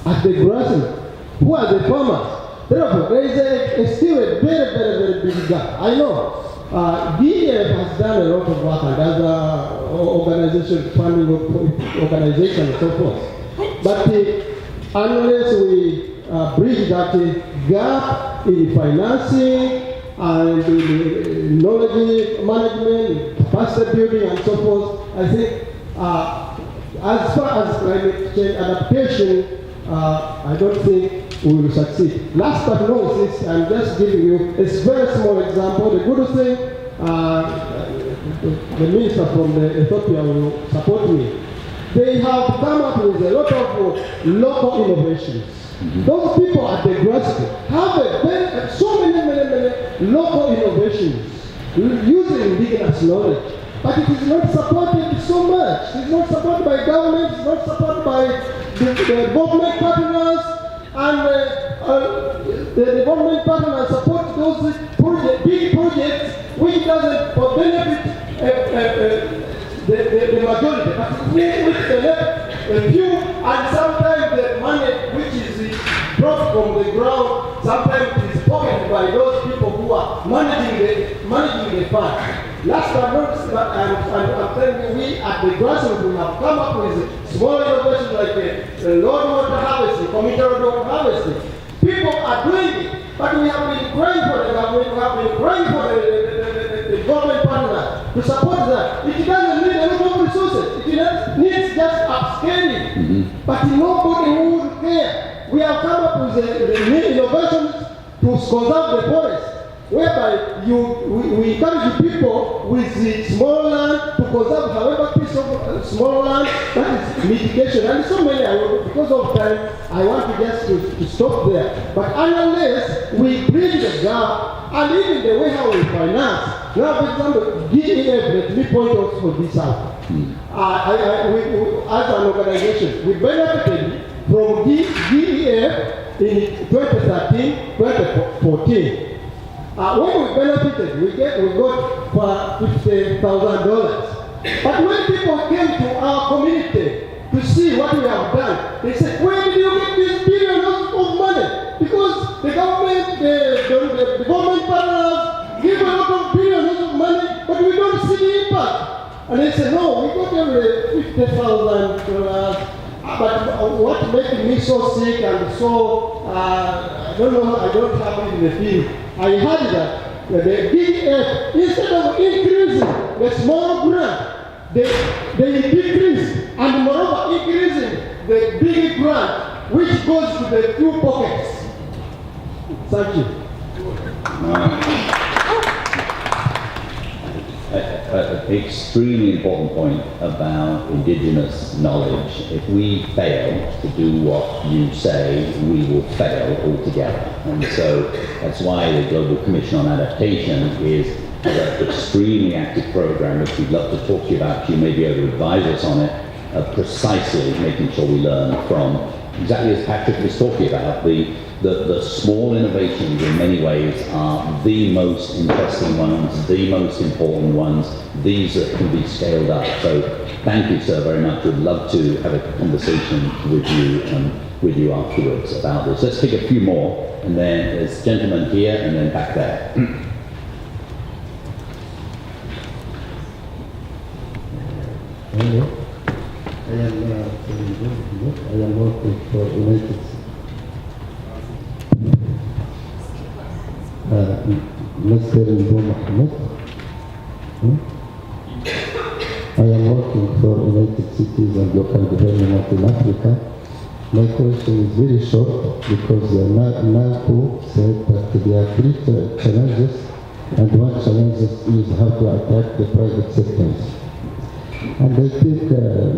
at the grassroots who are the farmers. Therefore, there is still a very big gap. I know GEF has done a lot of work and other organizations, funding organizations and so forth. But unless we bridge that gap in financing and in knowledge management, capacity building and so forth, I think as far as climate change adaptation, I don't think we will succeed. Last but not least, I'm just giving you a very small example. The good thing, the minister from Ethiopia will support me. They have come up with a lot of local innovations. Those people at the grassroots have so many local innovations using indigenous knowledge. But it is not supported so much. It's not supported by government, it's not supported by the government partners, and the government partners support those big projects which doesn't benefit the majority, but which benefit a few, and sometimes the money which is brought from the ground, sometimes it is pocketed by those people who are managing the fund. Last but not least, I'm telling you, we at the grassroots we have come up with small innovations like load water harvesting, community water harvesting. People are doing it, but we have been praying for the government, we have been praying for the government partner to support that. It doesn't need a lot of resources, it needs just upscaling. But nobody who the new innovations to conserve the forest, whereby we encourage people with the small land to conserve however piece of small land. That is mitigation, and so many. Because of time, I want to just to stop there. But unless we bridge the gap, and even the way how we finance. Now, for example, GEF, let me point out for this out. As an organization, we benefited from GEF in 2013, 2014. When we benefited, we got for $50,000. But when people came to our community to see what we have done, they said, "Where did you get these billions of money?" Because the government, the government partners give a lot of billions of money, but we don't see the impact. And they said, "No, we got every $50,000." But what made me so sick and so, I don't know, I don't have it in the field. I heard that the GEF, instead of increasing the small grant, they decrease, and moreover increasing the big grant, which goes to the few pockets. Thank you. An extremely important point about indigenous knowledge. If we fail to do what you say, we will fail altogether. And so that's why the Global Commission on Adaptation is an extremely active program, which we'd love to talk to you about. You may be able to advise us on it, precisely making sure we learn from, exactly as Patrick was talking about, the small innovations in many ways are the most interesting ones, the most important ones, these that can be scaled up. So thank you, sir, very much. We'd love to have a conversation with you afterwards about this. Let's take a few more, and then there's a gentleman here and then back there. Hello. I am working for United States. Mr. Ndo Mohammed. I am working for United Cities and Local Government in Africa. My question is very short because NAPO said that there are three challenges, and one challenge is how to attack the private sectors. And I think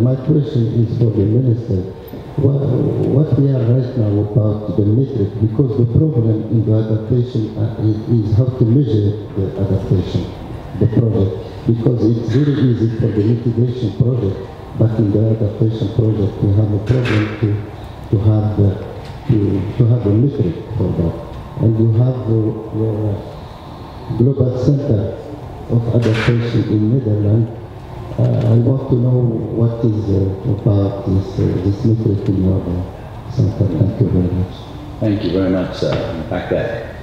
my question is for the minister. What we are right now about the metric, because the problem in the adaptation is how to measure the adaptation, the project, because it's very easy for the mitigation project, but in the adaptation project we have a problem to have a metric for that. And you have your Global Center of Adaptation in Netherlands. I want to know what is about this metric in your center. Thank you very much. Thank you very much, sir. Back there.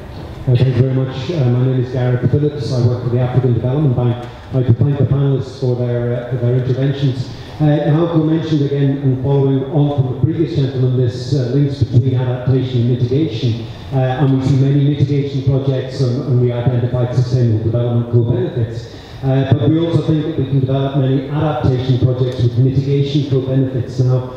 Thank you very much. My name is Gareth Phillips. I work for the African Development Bank. I'd like to thank the panelists for their interventions. Malcolm mentioned again, and following on from the previous gentleman, this links between adaptation and mitigation. And we see many mitigation projects, and we identified sustainable development co-benefits. But we also think that we can develop many adaptation projects with mitigation co-benefits. Now,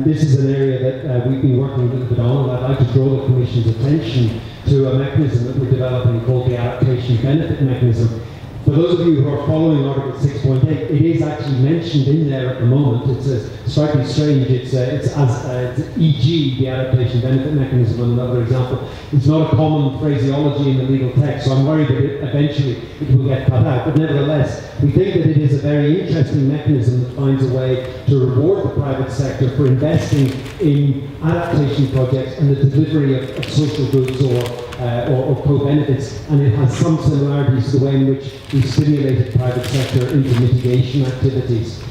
this is an area that we've been working a little bit on, and I'd like to draw the Commission's attention to a mechanism that we're developing called the Adaptation Benefit Mechanism. For those of you who are following Article 6.8, it is actually mentioned in there at the moment. It's slightly strange. It's e.g. the Adaptation Benefit Mechanism, another example. It's not a common phraseology in the legal text, so I'm worried that eventually it will get cut out. But nevertheless, we think that it is a very interesting mechanism that finds a way to reward the private sector for investing in adaptation projects and the delivery of social goods or co-benefits, and it has some similarities to the way in which we stimulated private sector into mitigation activities.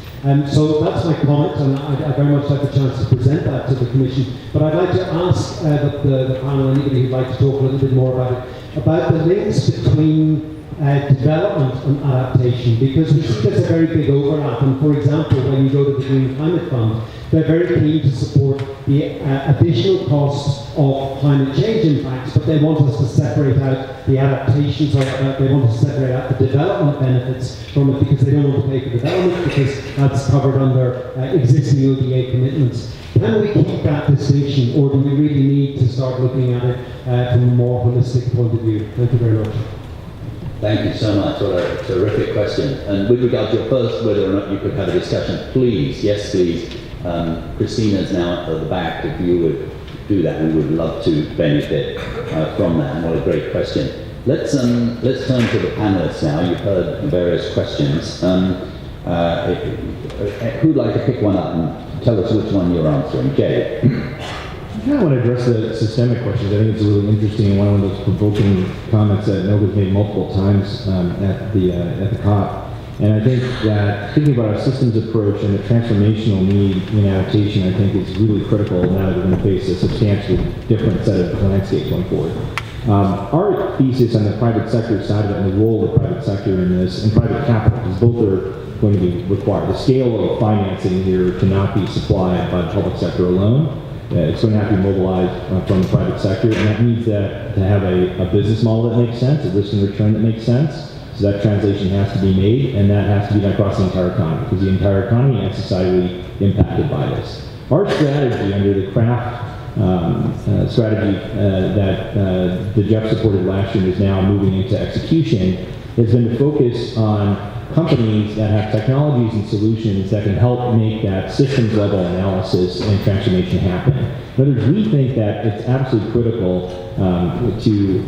So that's my comment, and I'd very much like a chance to present that to the Commission. But I'd like to ask the panel, anybody who'd like to talk a little bit more about it, about the links between development and adaptation, because we see there's a very big overlap. And for example, when you go to the Green Climate Fund, they're very keen to support the additional costs of climate change impacts, but they want us to separate out the adaptations, or they want to separate out the development benefits from it, because they don't want to pay for development, because that's covered under existing ODA commitments. Can we keep that distinction, or do we really need to start looking at it from a more holistic point of view? Thank you very much. Thank you so much. What a terrific question. And with regard to your first, whether or not you could have a discussion, please, yes please. Christina's now at the back. If you would do that, we would love to benefit from that. And what a great question. Let's turn to the panelists now. You've heard various questions. Who'd like to pick one up and tell us which one you're answering? Jay. I kind of want to address the systemic questions. I think it's really interesting, and one of those provoking comments that Nova's made multiple times at the COP. And I think that thinking about a systems approach and the transformational need in adaptation, I think is really critical now that we're going to face a substantially different set of landscape going forward. Our thesis on the private sector side of it, and the role of the private sector in this, and private capital, because both are going to be required. The scale of financing here cannot be supplied by the public sector alone. It's going to have to be mobilized from the private sector, and that needs to have a business model that makes sense, a risk and return that makes sense. So that translation has to be made, and that has to be done across the entire economy, because the entire economy and society impacted by this. Our strategy under the craft strategy that the GEF supported last year and is now moving into execution has been to focus on companies that have technologies and solutions that can help make that systems level analysis and transformation happen. In other words, we think that it's absolutely critical to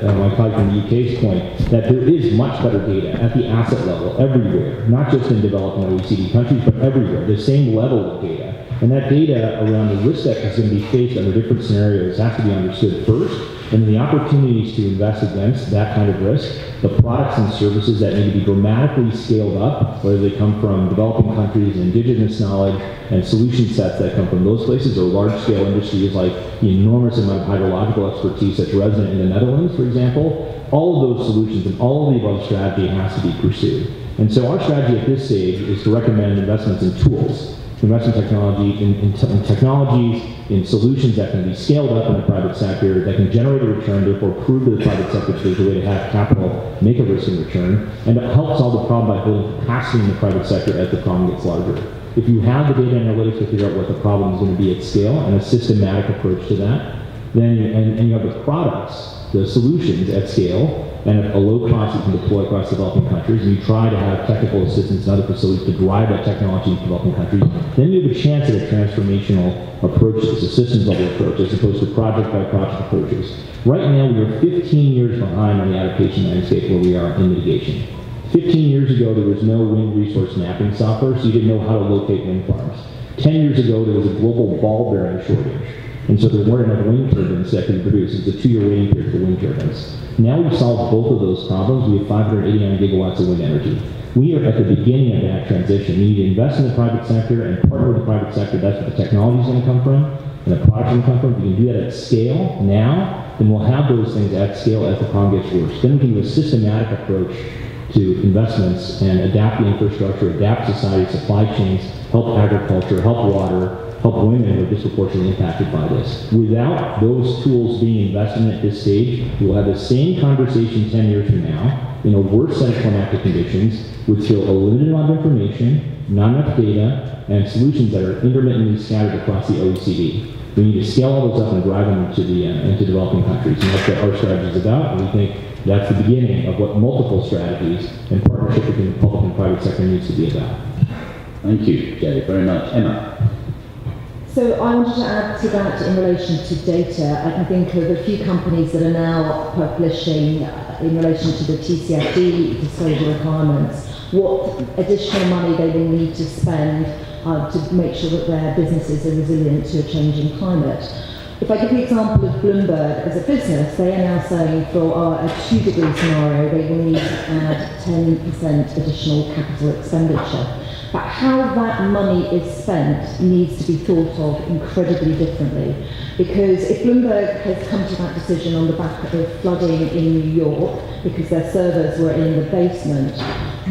my colleague from the UK's point, that there is much better data at the asset level everywhere, not just in developing OECD countries, but everywhere, the same level of data. And that data around the risk that is going to be faced under different scenarios has to be understood first, and the opportunities to invest against that kind of risk, the products and services that need to be dramatically scaled up, whether they come from developing countries, indigenous knowledge, and solution sets that come from those places, or large-scale industries like the enormous amount of hydrological expertise that's resident in the Netherlands, for example. All of those solutions and all of the above strategy has to be pursued. And so our strategy at this stage is to recommend investments in tools, investment technology, in technologies, in solutions that can be scaled up in the private sector, that can generate a return, therefore prove to the private sector there's a way to have capital make a risk and return, and it helps solve the problem by building capacity in the private sector as the problem gets larger. If you have the data analytics to figure out what the problem is going to be at scale and a systematic approach to that, then and you have the products, the solutions at scale, and at a low cost you can deploy across developing countries, and you try to have technical assistance and other facilities to drive that technology in developing countries, then you have a chance at a transformational approach, a systems level approach, as opposed to project by project approaches. Right now, we are 15 years behind on the adaptation landscape where we are in mitigation. 15 years ago, there was no wind resource mapping software, so you didn't know how to locate wind farms. 10 years ago, there was a global ball bearing shortage, and so there weren't enough wind turbines that could be produced. It was a 2-year waiting period for wind turbines. Now we've solved both of those problems. We have 589 gigawatts of wind energy. We are at the beginning of that transition. We need to invest in the private sector and partner with the private sector. That's where the technology is going to come from, and the products are going to come from. If we can do that at scale now, then we'll have those things at scale as the problem gets worse. Then we can do a systematic approach to investments and adapt the infrastructure, adapt society, supply chains, help agriculture, help water, help women who are disproportionately impacted by this. Without those tools being invested in at this stage, we will have the same conversation 10 years from now in a worse set of climatic conditions with still a limited amount of information, not enough data, and solutions that are intermittently scattered across the OECD. We need to scale all those up and drive them into developing countries, and that's what our strategy is about, and we think that's the beginning of what multiple strategies and partnership between the public and private sector needs to be about. Thank you, Jerry, very much. Emma. So I wanted to add to that in relation to data. I can think of a few companies that are now publishing in relation to the TCFD disclosure requirements, what additional money they will need to spend to make sure that their businesses are resilient to a changing climate. If I give the example of Bloomberg as a business, they are now saying for a 2-degree scenario, they will need to add 10% additional capital expenditure. but how that money is spent needs to be thought of incredibly differently. Because if Bloomberg has come to that decision on the back of flooding in New York, because their servers were in the basement,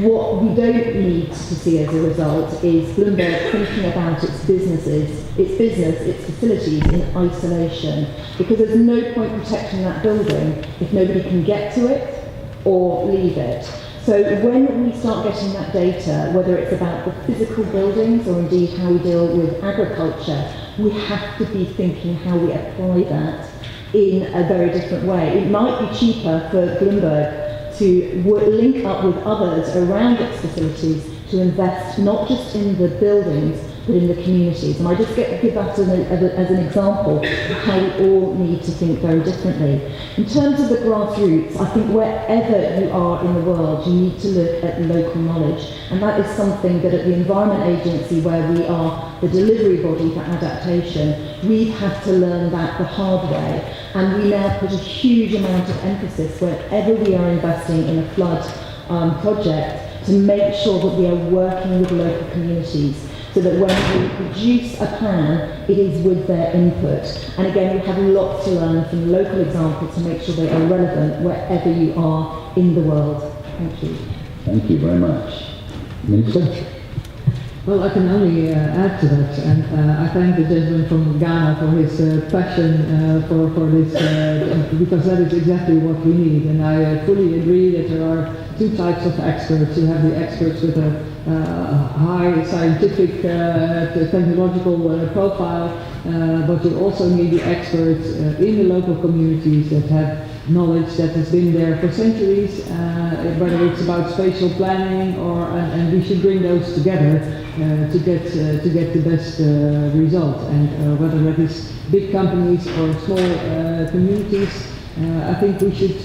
what we don't need to see as a result is Bloomberg thinking about its business, its facilities in isolation, because there's no point protecting that building if nobody can get to it or leave it. So when we start getting that data, whether it's about the physical buildings or indeed how we deal with agriculture, we have to be thinking how we apply that in a very different way. It might be cheaper for Bloomberg to link up with others around its facilities to invest not just in the buildings, but in the communities. And I just give that as an example of how we all need to think very differently. In terms of the grassroots, I think wherever you are in the world, you need to look at local knowledge. And that is something that at the Environment Agency, where we are the delivery body for adaptation, we've had to learn that the hard way. And we now put a huge amount of emphasis wherever we are investing in a flood project to make sure that we are working with local communities, so that when we produce a plan, it is with their input. And again, we have lots to learn from local examples to make sure they are relevant wherever you are in the world. Thank you. Thank you very much. Minister? Well, I can only add to that, and I thank the gentleman from Ghana for his passion for this, because that is exactly what we need. And I fully agree that there are two types of experts. You have the experts with a high scientific, technological profile, but you also need the experts in the local communities that have knowledge that has been there for centuries, whether it's about spatial planning and we should bring those together to get the best result. And whether it is big companies or small communities, I think we should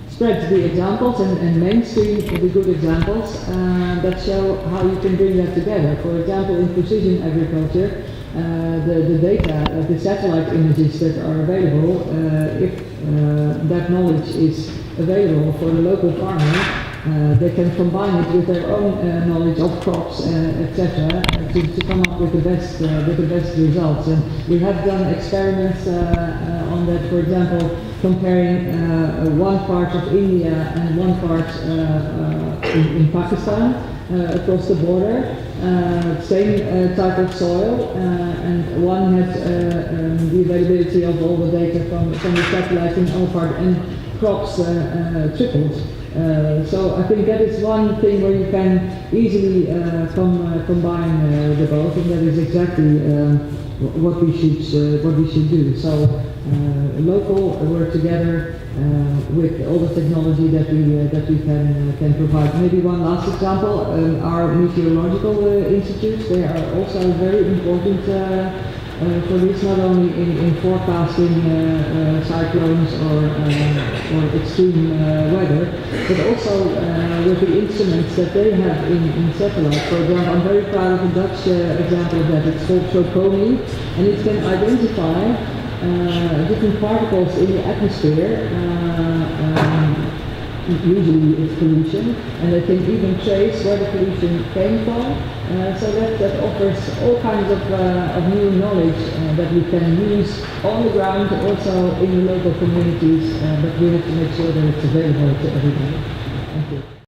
spread the examples and mainstream the good examples that show how you can bring that together. For example, in precision agriculture, the data, the satellite images that are available, if that knowledge is available for the local farmer, they can combine it with their own knowledge of crops, etc., to come up with the best results. And we have done experiments on that. For example, comparing one part of India and one part in Pakistan across the border, same type of soil, and one had the availability of all the data from the satellite in our part, and crops tripled. So I think that is one thing where you can easily combine the both, and that is exactly what we should do. So local work together with all the technology that we can provide. Maybe one last example: our meteorological institutes. They are also very important for this, not only in forecasting cyclones or extreme weather, but also with the instruments that they have in satellite. For example, I'm very proud of the Dutch example of that. It's called toTomorrow, and it can identify different particles in the atmosphere. Usually it's pollution, and they can even trace where the pollution came from. So that offers all kinds of new knowledge that we can use on the ground, also in the local communities, but we have to make sure that it's available to everybody. Thank you.